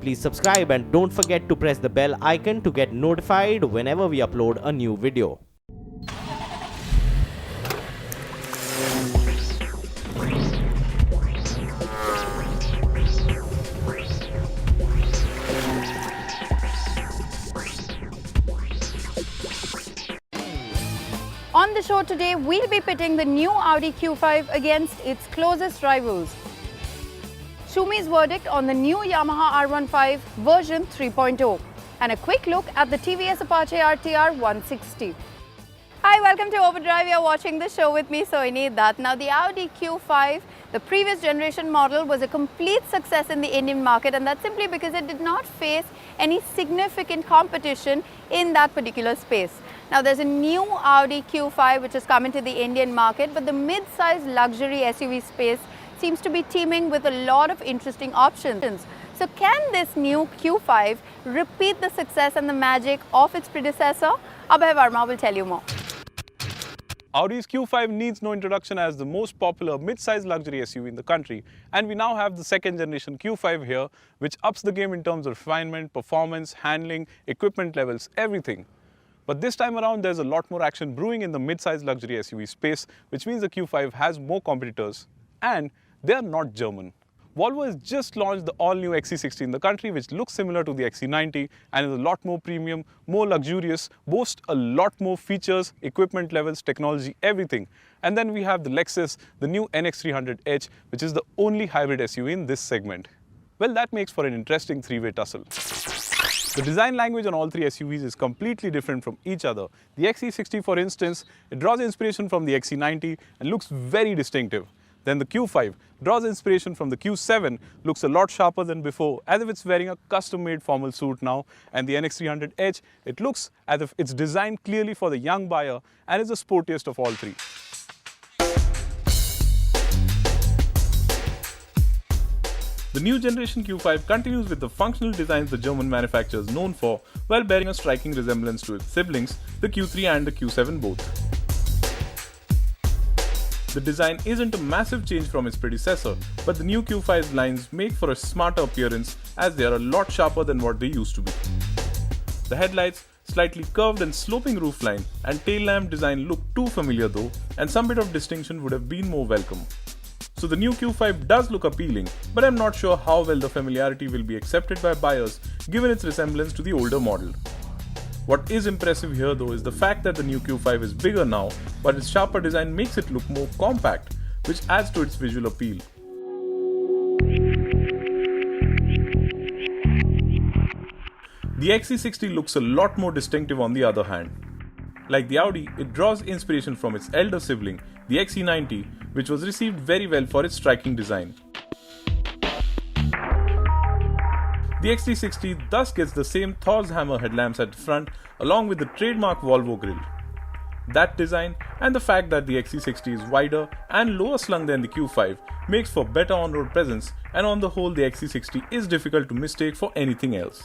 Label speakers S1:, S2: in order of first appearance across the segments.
S1: Please subscribe and don't forget to press the bell icon to get notified whenever we upload a new video.
S2: On the show today, we'll be pitting the new Audi Q5 against its closest rivals. Shumi's verdict on the new Yamaha R15 version 3.0 and a quick look at the TVS Apache RTR 160. Hi, welcome to Overdrive. You're watching the show with me, Soini Dutt. Now, the Audi Q5, the previous generation model, was a complete success in the Indian market, and that's simply because it did not face any significant competition in that particular space. Now, there's a new Audi Q5 which has come into the Indian market, but the mid-size luxury SUV space seems to be teeming with a lot of interesting options. So can this new Q5 repeat the success and the magic of its predecessor? Abhay Verma will tell you more.
S3: Audi's Q5 needs no introduction as the most popular mid-size luxury SUV in the country, and we now have the second generation Q5 here, which ups the game in terms of refinement, performance, handling, equipment levels, everything. But this time around, there's a lot more action brewing in the mid-size luxury SUV space, which means the Q5 has more competitors, and they're not German. Volvo has just launched the all-new XC60 in the country, which looks similar to the XC90 and is a lot more premium, more luxurious, boasts a lot more features, equipment levels, technology, everything. And then we have the Lexus, the new NX300H, which is the only hybrid SUV in this segment. Well, that makes for an interesting three-way tussle. The design language on all three SUVs is completely different from each other. The XC60, for instance, it draws inspiration from the XC90 and looks very distinctive. Then the Q5 draws inspiration from the Q7, looks a lot sharper than before, as if it's wearing a custom-made formal suit now. And the NX300H, it looks as if it's designed clearly for the young buyer and is the sportiest of all three. The new generation Q5 continues with the functional designs the German manufacturer is known for, while bearing a striking resemblance to its siblings, the Q3 and the Q7 both. The design isn't a massive change from its predecessor, but the new Q5's lines make for a smarter appearance as they are a lot sharper than what they used to be. The headlights, slightly curved and sloping roofline, and tail lamp design look too familiar though, and some bit of distinction would have been more welcome. So the new Q5 does look appealing, but I'm not sure how well the familiarity will be accepted by buyers given its resemblance to the older model. What is impressive here though is the fact that the new Q5 is bigger now, but its sharper design makes it look more compact, which adds to its visual appeal. The XC60 looks a lot more distinctive on the other hand. Like the Audi, it draws inspiration from its elder sibling, the XC90, which was received very well for its striking design. The XC60 thus gets the same Thor's hammer headlamps at the front along with the trademark Volvo grille. That design and the fact that the XC60 is wider and lower slung than the Q5 makes for better on-road presence, and on the whole the XC60 is difficult to mistake for anything else.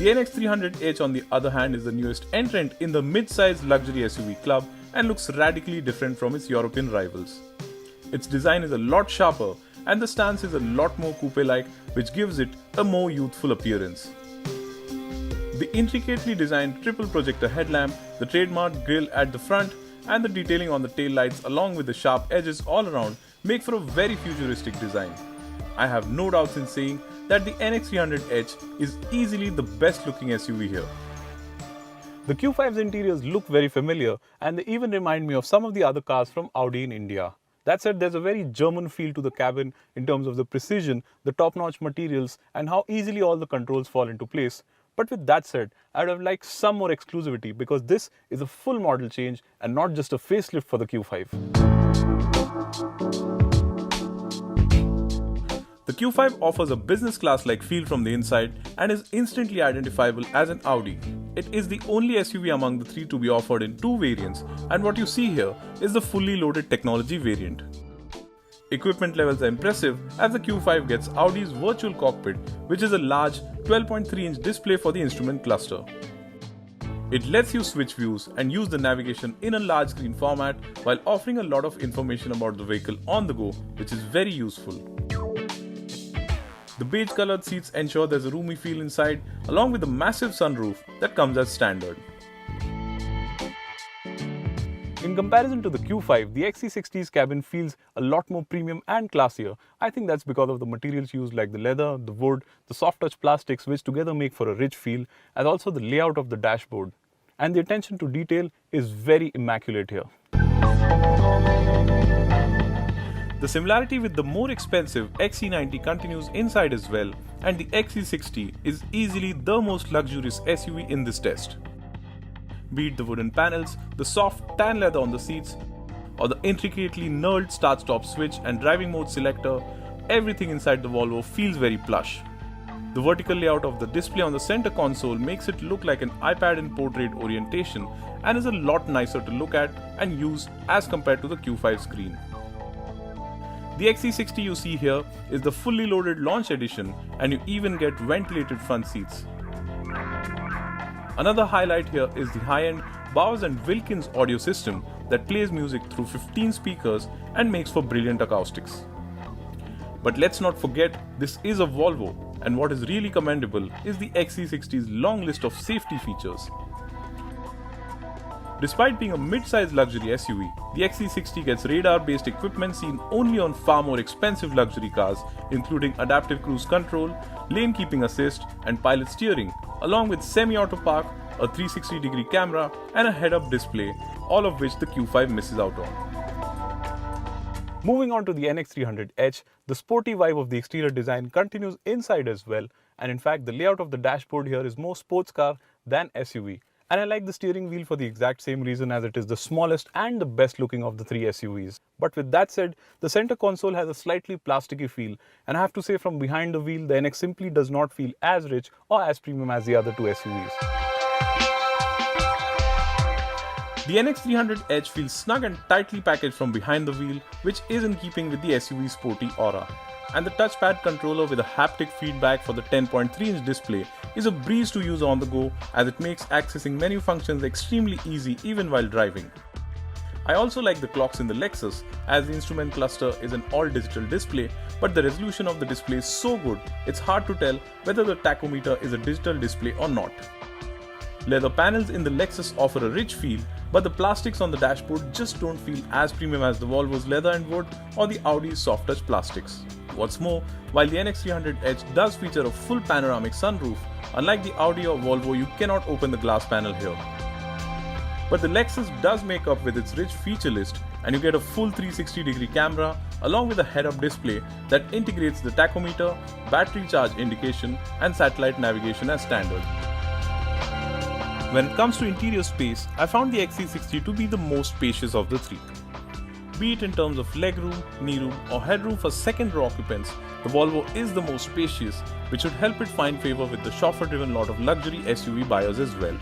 S3: The NX300H on the other hand is the newest entrant in the mid-size luxury SUV club and looks radically different from its European rivals. Its design is a lot sharper and the stance is a lot more coupe-like, which gives it a more youthful appearance. The intricately designed triple projector headlamp, the trademark grille at the front, and the detailing on the tail lights along with the sharp edges all around make for a very futuristic design. I have no doubts in saying that the NX300H is easily the best looking SUV here. The Q5's interiors look very familiar, and they even remind me of some of the other cars from Audi in India. That said, there's a very German feel to the cabin in terms of the precision, the top-notch materials, and how easily all the controls fall into place. But with that said, I would have liked some more exclusivity because this is a full model change and not just a facelift for the Q5. The Q5 offers a business class-like feel from the inside and is instantly identifiable as an Audi. It is the only SUV among the three to be offered in two variants, and what you see here is the fully loaded technology variant. Equipment levels are impressive as the Q5 gets Audi's virtual cockpit, which is a large 12.3-inch display for the instrument cluster. It lets you switch views and use the navigation in a large screen format while offering a lot of information about the vehicle on the go, which is very useful. The beige colored seats ensure there's a roomy feel inside, along with the massive sunroof that comes as standard. In comparison to the Q5, the XC60's cabin feels a lot more premium and classier. I think that's because of the materials used like the leather, the wood, the soft touch plastics, which together make for a rich feel, and also the layout of the dashboard. And the attention to detail is very immaculate here. The similarity with the more expensive XC90 continues inside as well, and the XC60 is easily the most luxurious SUV in this test. Be it the wooden panels, the soft tan leather on the seats, or the intricately knurled start-stop switch and driving mode selector, everything inside the Volvo feels very plush. The vertical layout of the display on the center console makes it look like an iPad in portrait orientation and is a lot nicer to look at and use as compared to the Q5 screen. The XC60 you see here is the fully loaded launch edition, and you even get ventilated front seats. Another highlight here is the high-end Bowers & Wilkins audio system that plays music through 15 speakers and makes for brilliant acoustics. But let's not forget, this is a Volvo, and what is really commendable is the XC60's long list of safety features. Despite being a mid-sized luxury SUV, the XC60 gets radar-based equipment seen only on far more expensive luxury cars, including adaptive cruise control, lane keeping assist, and pilot steering, along with semi-auto park, a 360-degree camera, and a head-up display, all of which the Q5 misses out on. Moving on to the NX300H, the sporty vibe of the exterior design continues inside as well, and in fact the layout of the dashboard here is more sports car than SUV. And I like the steering wheel for the exact same reason, as it is the smallest and the best looking of the three SUVs. But with that said, the center console has a slightly plasticky feel, and I have to say from behind the wheel, the NX simply does not feel as rich or as premium as the other two SUVs. The NX300H feels snug and tightly packaged from behind the wheel, which is in keeping with the SUV's sporty aura. And the touchpad controller with a haptic feedback for the 10.3-inch display is a breeze to use on the go, as it makes accessing menu functions extremely easy even while driving. I also like the clocks in the Lexus, as the instrument cluster is an all-digital display, but the resolution of the display is so good, it's hard to tell whether the tachometer is a digital display or not. Leather panels in the Lexus offer a rich feel, but the plastics on the dashboard just don't feel as premium as the Volvo's leather and wood or the Audi's soft touch plastics. What's more, while the NX300H does feature a full panoramic sunroof, unlike the Audi or Volvo, you cannot open the glass panel here. But the Lexus does make up with its rich feature list, and you get a full 360-degree camera along with a head-up display that integrates the tachometer, battery charge indication, and satellite navigation as standard. When it comes to interior space, I found the XC60 to be the most spacious of the three. Be it in terms of legroom, kneeroom, or headroom for second row occupants, the Volvo is the most spacious, which should help it find favor with the chauffeur-driven lot of luxury SUV buyers as well.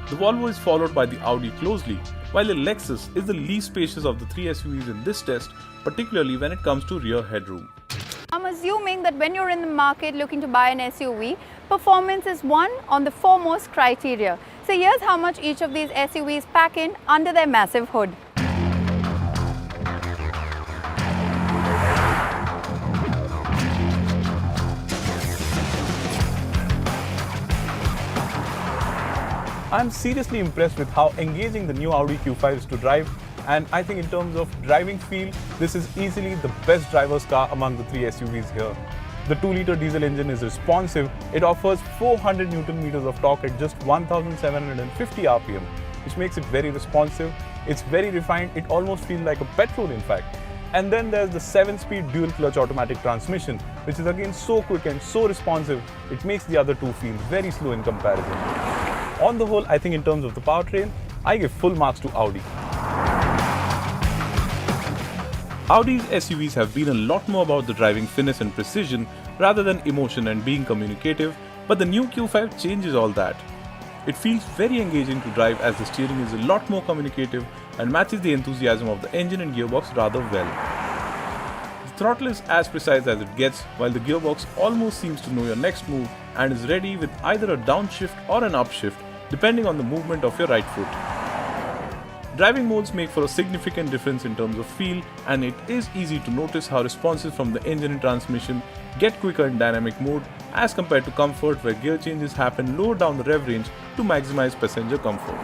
S3: The Volvo is followed by the Audi closely, while the Lexus is the least spacious of the three SUVs in this test, particularly when it comes to rear headroom.
S2: I'm assuming that when you're in the market looking to buy an SUV, performance is one on the foremost criteria. So here's how much each of these SUVs pack in under their massive hood.
S3: I'm seriously impressed with how engaging the new Audi Q5 is to drive, and I think in terms of driving feel, this is easily the best driver's car among the three SUVs here. The 2-liter diesel engine is responsive. It offers 400 Nm of torque at just 1750 RPM, which makes it very responsive. It's very refined. It almost feels like a petrol, in fact. And then there's the 7-speed dual-clutch automatic transmission, which is again so quick and so responsive, it makes the other two feel very slow in comparison. On the whole, I think in terms of the powertrain, I give full marks to Audi. Audi's SUVs have been a lot more about the driving finesse and precision rather than emotion and being communicative, but the new Q5 changes all that. It feels very engaging to drive, as the steering is a lot more communicative and matches the enthusiasm of the engine and gearbox rather well. The throttle is as precise as it gets, while the gearbox almost seems to know your next move and is ready with either a downshift or an upshift, depending on the movement of your right foot. Driving modes make for a significant difference in terms of feel, and it is easy to notice how responsive from the engine and transmission get quicker in dynamic mode as compared to comfort where gear changes happen lower down the rev range to maximize passenger comfort.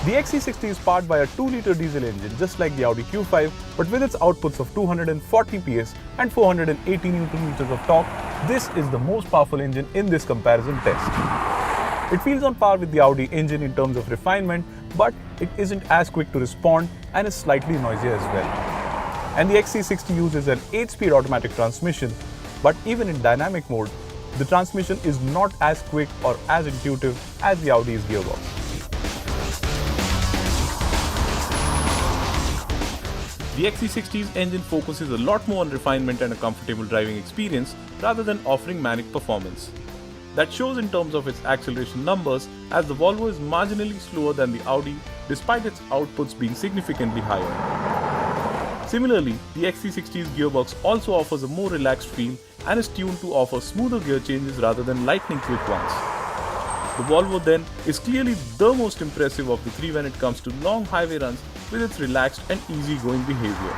S3: The XC60 is powered by a 2-litre diesel engine just like the Audi Q5, but with its outputs of 240 PS and 480 Nm of torque, this is the most powerful engine in this comparison test. It feels on par with the Audi engine in terms of refinement, but it isn't as quick to respond and is slightly noisier as well. And the XC60 uses an 8-speed automatic transmission, but even in dynamic mode, the transmission is not as quick or as intuitive as the Audi's gearbox. The XC60's engine focuses a lot more on refinement and a comfortable driving experience rather than offering manic performance. That shows in terms of its acceleration numbers, as the Volvo is marginally slower than the Audi despite its outputs being significantly higher. Similarly, the XC60's gearbox also offers a more relaxed feel and is tuned to offer smoother gear changes rather than lightning quick ones. The Volvo then is clearly the most impressive of the three when it comes to long highway runs with its relaxed and easygoing behavior.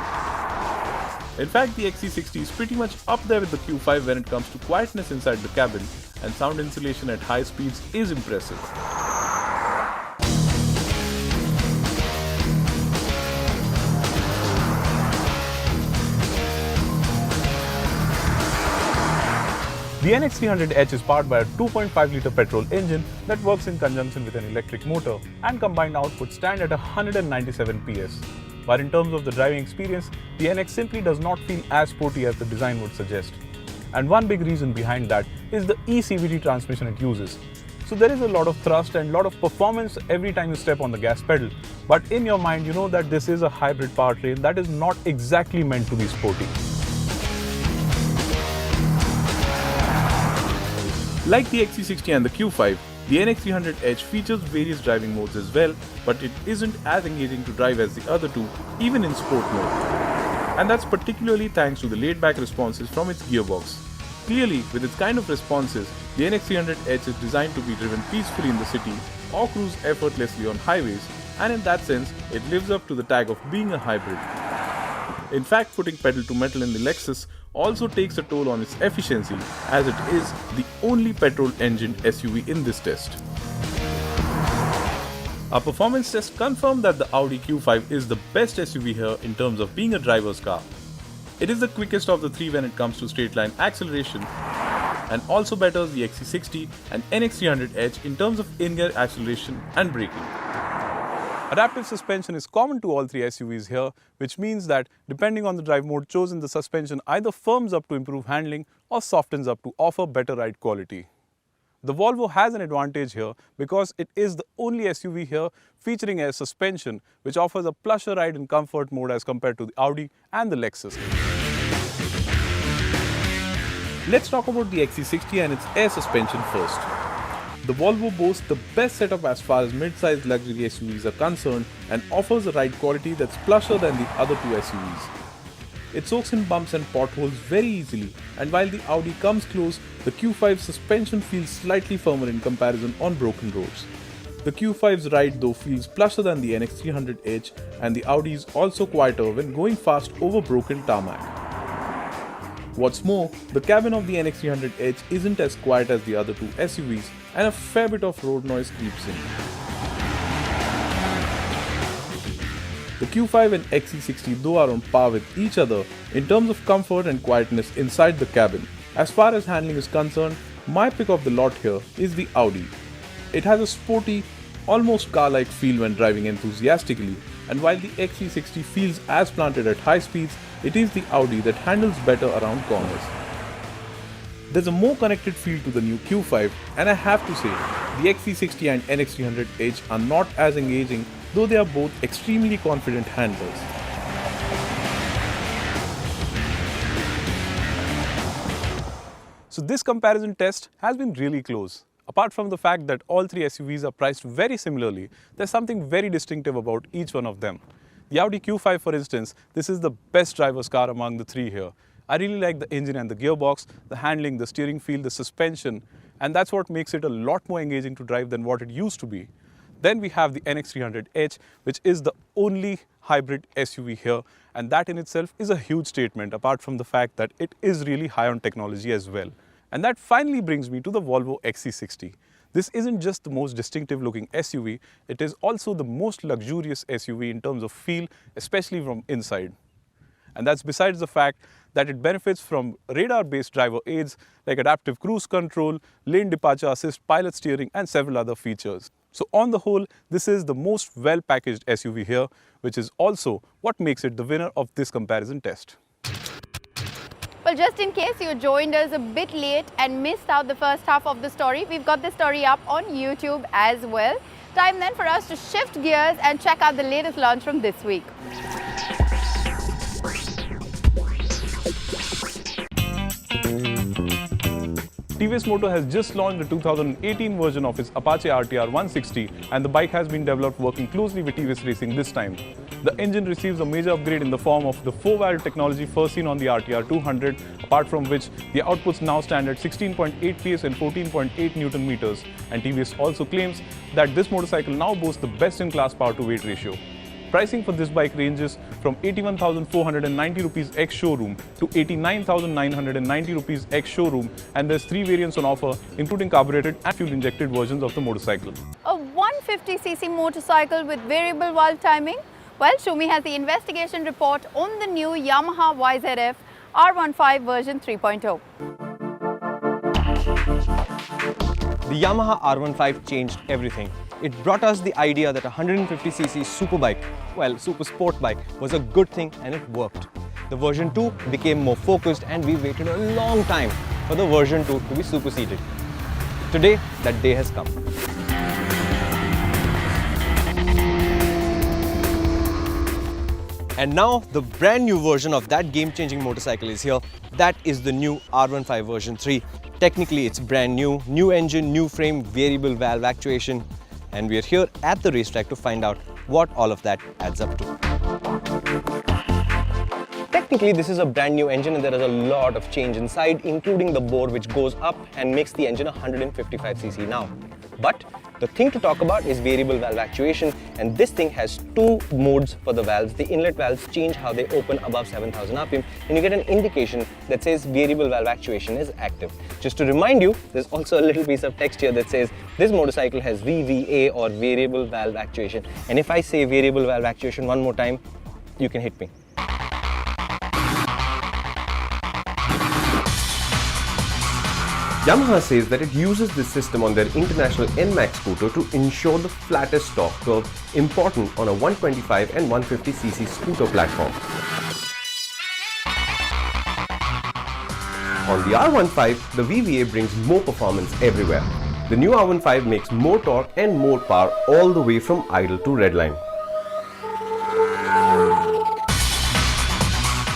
S3: In fact, the XC60 is pretty much up there with the Q5 when it comes to quietness inside the cabin, and sound insulation at high speeds is impressive. The NX300H is powered by a 2.5-litre petrol engine that works in conjunction with an electric motor, and combined output stand at 197 PS. But in terms of the driving experience, the NX simply does not feel as sporty as the design would suggest. And one big reason behind that is the eCVT transmission it uses. So there is a lot of thrust and a lot of performance every time you step on the gas pedal, but in your mind you know that this is a hybrid powertrain that is not exactly meant to be sporty. Like the XC60 and the Q5, the NX300H features various driving modes as well, but it isn't as engaging to drive as the other two, even in sport mode. And that's particularly thanks to the laid-back responses from its gearbox. Clearly, with its kind of responses, the NX300H is designed to be driven peacefully in the city or cruise effortlessly on highways, and in that sense, it lives up to the tag of being a hybrid. In fact, putting pedal to metal in the Lexus also takes a toll on its efficiency, as it is the only petrol-engined SUV in this test. Our performance test confirmed that the Audi Q5 is the best SUV here in terms of being a driver's car. It is the quickest of the three when it comes to straight-line acceleration, and also betters the XC60 and NX300H in terms of in-gear acceleration and braking. Adaptive suspension is common to all three SUVs here, which means that depending on the drive mode chosen, the suspension either firms up to improve handling or softens up to offer better ride quality. The Volvo has an advantage here because it is the only SUV here featuring air suspension, which offers a plusher ride in comfort mode as compared to the Audi and the Lexus. Let's talk about the XC60 and its air suspension first. The Volvo boasts the best setup as far as mid-sized luxury SUVs are concerned and offers a ride quality that's plusher than the other two SUVs. It soaks in bumps and potholes very easily, and while the Audi comes close, the Q5's suspension feels slightly firmer in comparison on broken roads. The Q5's ride though feels plusher than the NX300H, and the Audi is also quieter when going fast over broken tarmac. What's more, the cabin of the NX300H isn't as quiet as the other two SUVs, and a fair bit of road noise creeps in. The Q5 and XC60 though are on par with each other in terms of comfort and quietness inside the cabin. As far as handling is concerned, my pick of the lot here is the Audi. It has a sporty, almost car-like feel when driving enthusiastically, and while the XC60 feels as planted at high speeds, it is the Audi that handles better around corners. There's a more connected feel to the new Q5, and I have to say, the XC60 and NX300H are not as engaging, though they are both extremely confident handlers. So this comparison test has been really close. Apart from the fact that all three SUVs are priced very similarly, there's something very distinctive about each one of them. The Audi Q5, for instance, this is the best driver's car among the three here. I really like the engine and the gearbox, the handling, the steering feel, the suspension, and that's what makes it a lot more engaging to drive than what it used to be. Then we have the NX300H, which is the only hybrid SUV here, and that in itself is a huge statement, apart from the fact that it is really high on technology as well. And that finally brings me to the Volvo XC60. This isn't just the most distinctive looking SUV, it is also the most luxurious SUV in terms of feel, especially from inside. And that's besides the fact that it benefits from radar-based driver aids like adaptive cruise control, lane departure assist, pilot steering, and several other features. So on the whole, this is the most well-packaged SUV here, which is also what makes it the winner of this comparison test.
S2: Well, just in case you joined us a bit late and missed out the first half of the story, we've got the story up on YouTube as well. Time then for us to shift gears and check out the latest launch from this week.
S3: TVS Motor has just launched the 2018 version of its Apache RTR 160, and the bike has been developed working closely with TVS Racing this time. The engine receives a major upgrade in the form of the 4-valve technology first seen on the RTR 200, apart from which the outputs now stand at 16.8 PS and 14.8 Newton meters. And TVS also claims that this motorcycle now boasts the best-in-class power-to-weight ratio. Pricing for this bike ranges from 81,490 rupees ex-showroom to 89,990 rupees ex-showroom, and there's 3 variants on offer, including carbureted and fuel-injected versions of the motorcycle.
S2: A 150cc motorcycle with variable valve timing? Well, Shumi has the investigation report on the new Yamaha YZF R15 version 3.0.
S4: The Yamaha R15 changed everything. It brought us the idea that a 150cc superbike, well, super sport bike, was a good thing, and it worked. The version 2 became more focused, and we waited a long time for the version 2 to be superseded. Today, that day has come. And now the brand new version of that game-changing motorcycle is here. That is the new R15 version 3. Technically, it's brand new, new engine, new frame, variable valve actuation. And we are here at the racetrack to find out what all of that adds up to. Technically, this is a brand new engine, and there is a lot of change inside, including the bore, which goes up and makes the engine 155cc now. But the thing to talk about is variable valve actuation, and this thing has 2 modes for the valves. The inlet valves change how they open above 7,000 RPM, and you get an indication that says variable valve actuation is active. Just to remind you, there's also a little piece of text here that says this motorcycle has VVA, or variable valve actuation. And if I say variable valve actuation one more time, you can hit me.
S5: Yamaha says that it uses this system on their international NMAX scooter to ensure the flattest torque curve, important on a 125 and 150cc scooter platform. On the R15, the VVA brings more performance everywhere. The new R15 makes more torque and more power all the way from idle to redline.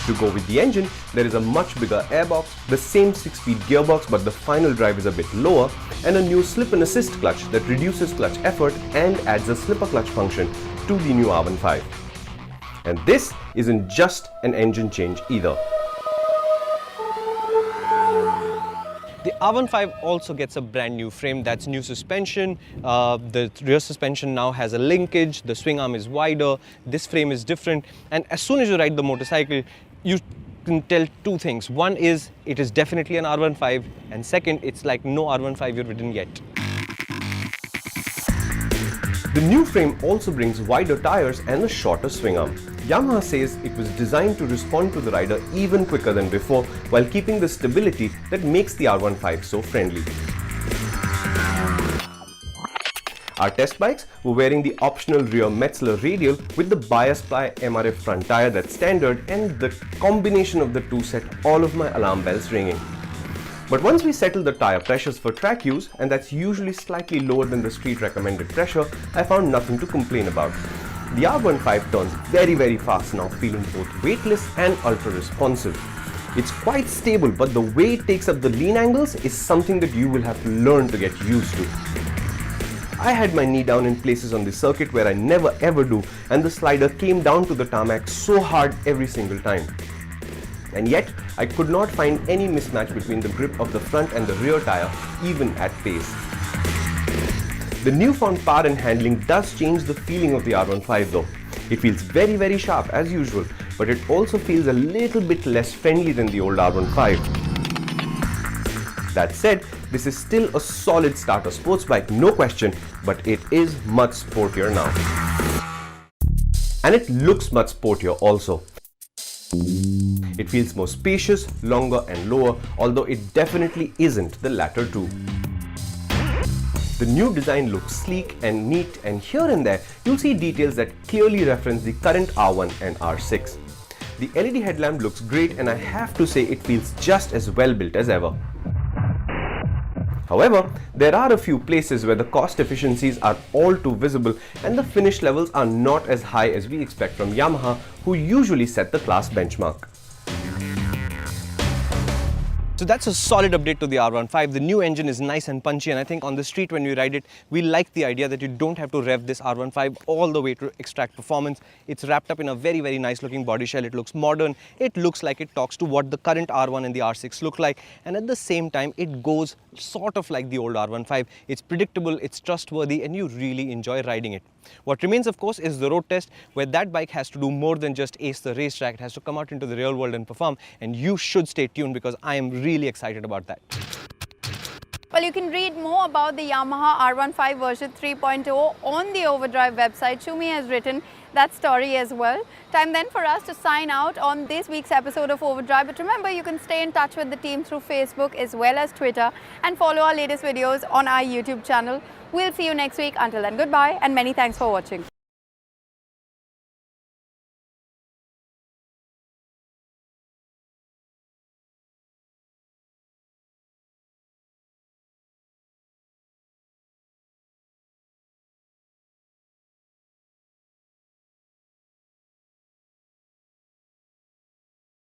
S5: To go with the engine, there is a much bigger airbox, the same 6-speed gearbox, but the final drive is a bit lower, and a new slip and assist clutch that reduces clutch effort and adds a slipper clutch function to the new R15. And this isn't just an engine change either.
S4: The R15 also gets a brand new frame. That's new suspension. The rear suspension now has a linkage. The swing arm is wider. This frame is different. And as soon as you ride the motorcycle, you can tell 2 things. One is it is definitely an R15, and second, it's like no R15 you've ridden yet.
S5: The new frame also brings wider tires and a shorter swing arm. Yamaha says it was designed to respond to the rider even quicker than before, while keeping the stability that makes the R15 so friendly. Our test bikes were wearing the optional rear Metzler radial with the bias ply MRF front tire that's standard, and the combination of the two set all of my alarm bells ringing. But once we settled the tire pressures for track use, and that's usually slightly lower than the street recommended pressure, I found nothing to complain about. The R15 turns very fast now, feeling both weightless and ultra responsive. It's quite stable, but the way it takes up the lean angles is something that you will have to learn to get used to. I had my knee down in places on the circuit where I never ever do, and the slider came down to the tarmac so hard every single time. And yet, I could not find any mismatch between the grip of the front and the rear tire, even at pace. The newfound power and handling does change the feeling of the R15 though. It feels very sharp as usual, but it also feels a little bit less friendly than the old R15. That said, this is still a solid starter sports bike, no question, but it is much sportier now. And it looks much sportier also. It feels more spacious, longer and lower, although it definitely isn't the latter two. The new design looks sleek and neat, and here and there you'll see details that clearly reference the current R1 and R6. The LED headlamp looks great, and I have to say it feels just as well built as ever. However, there are a few places where the cost efficiencies are all too visible and the finish levels are not as high as we expect from Yamaha, who usually set the class benchmark.
S4: So that's a solid update to the R15. The new engine is nice and punchy, and I think on the street when we ride it, we like the idea that you don't have to rev this R15 all the way to extract performance. It's wrapped up in a very nice looking body shell. It looks modern. It looks like it talks to what the current R1 and the R6 look like, and at the same time it goes sort of like the old R15. It's predictable, it's trustworthy, and you really enjoy riding it. What remains, of course, is the road test, where that bike has to do more than just ace the racetrack. It has to come out into the real world and perform, and you should stay tuned because I am really excited about that.
S2: Well, you can read more about the Yamaha R15 version 3.0 on the Overdrive website. Shumi has written that story as well. Time then for us to sign out on this week's episode of Overdrive. But remember, you can stay in touch with the team through Facebook as well as Twitter, and follow our latest videos on our YouTube channel. We'll see you next week. Until then, goodbye and many thanks for watching.